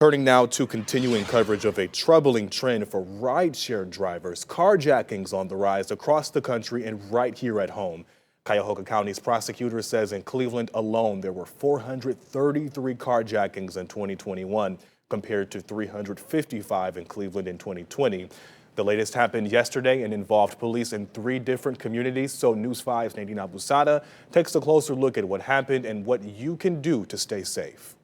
Turning now to continuing coverage of a troubling trend for rideshare drivers. Carjackings on the rise across the country and right here at home. Cuyahoga County's prosecutor says in Cleveland alone there were 433 carjackings in 2021 compared to 355 in Cleveland in 2020. The latest happened yesterday and involved police in 3 different communities. So News 5's Nadine Abusada takes a closer look at what happened and what you can do to stay safe.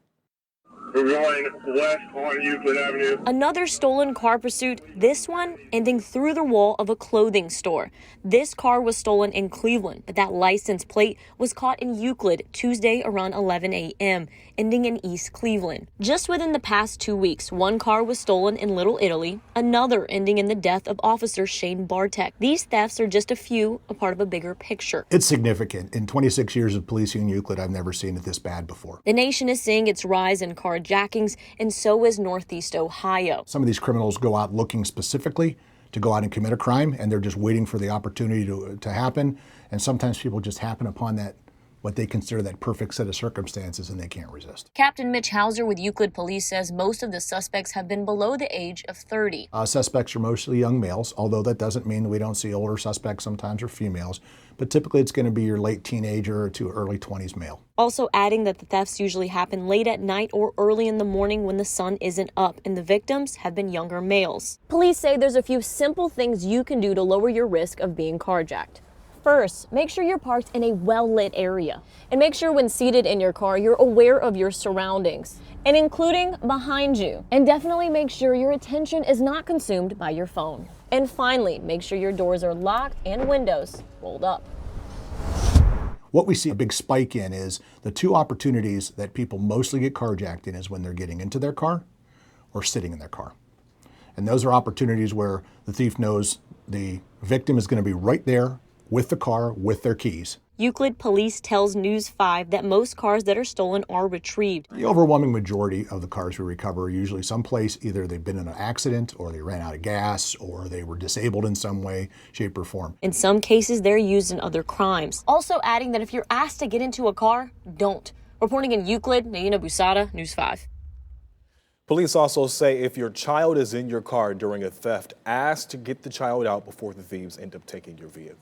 We're going west on Euclid Avenue. Another stolen car pursuit, this one ending through the wall of a clothing store. This car was stolen in Cleveland, but that license plate was caught in Euclid Tuesday around 11 a.m., ending in East Cleveland. Just within the past 2 weeks, one car was stolen in Little Italy, another ending in the death of Officer Shane Bartek. These thefts are just a part of a bigger picture. It's significant. In 26 years of policing in Euclid, I've never seen it this bad before. The nation is seeing its rise in carjackings, and so is Northeast Ohio. Some of these criminals go out looking specifically to go out and commit a crime, and they're just waiting for the opportunity to happen. And sometimes people just happen upon that, what they consider that perfect set of circumstances, and they can't resist. Captain Mitch Hauser with Euclid Police says most of the suspects have been below the age of 30. Suspects are mostly young males, although that doesn't mean that we don't see older suspects sometimes or females. But typically it's going to be your late teenager to early 20s male. Also adding that the thefts usually happen late at night or early in the morning when the sun isn't up, and the victims have been younger males. Police say there's a few simple things you can do to lower your risk of being carjacked. First, make sure you're parked in a well-lit area. And make sure when seated in your car, you're aware of your surroundings, and including behind you. And definitely make sure your attention is not consumed by your phone. And finally, make sure your doors are locked and windows rolled up. What we see a big spike in is the 2 opportunities that people mostly get carjacked in is when they're getting into their car or sitting in their car. And those are opportunities where the thief knows the victim is going to be right there with the car, with their keys. Euclid Police tells News 5 that most cars that are stolen are retrieved. The overwhelming majority of the cars we recover are usually someplace, either they've been in an accident or they ran out of gas or they were disabled in some way, shape, or form. In some cases, they're used in other crimes. Also adding that if you're asked to get into a car, don't. Reporting in Euclid, Nadine Abusada, News 5. Police also say if your child is in your car during a theft, ask to get the child out before the thieves end up taking your vehicle.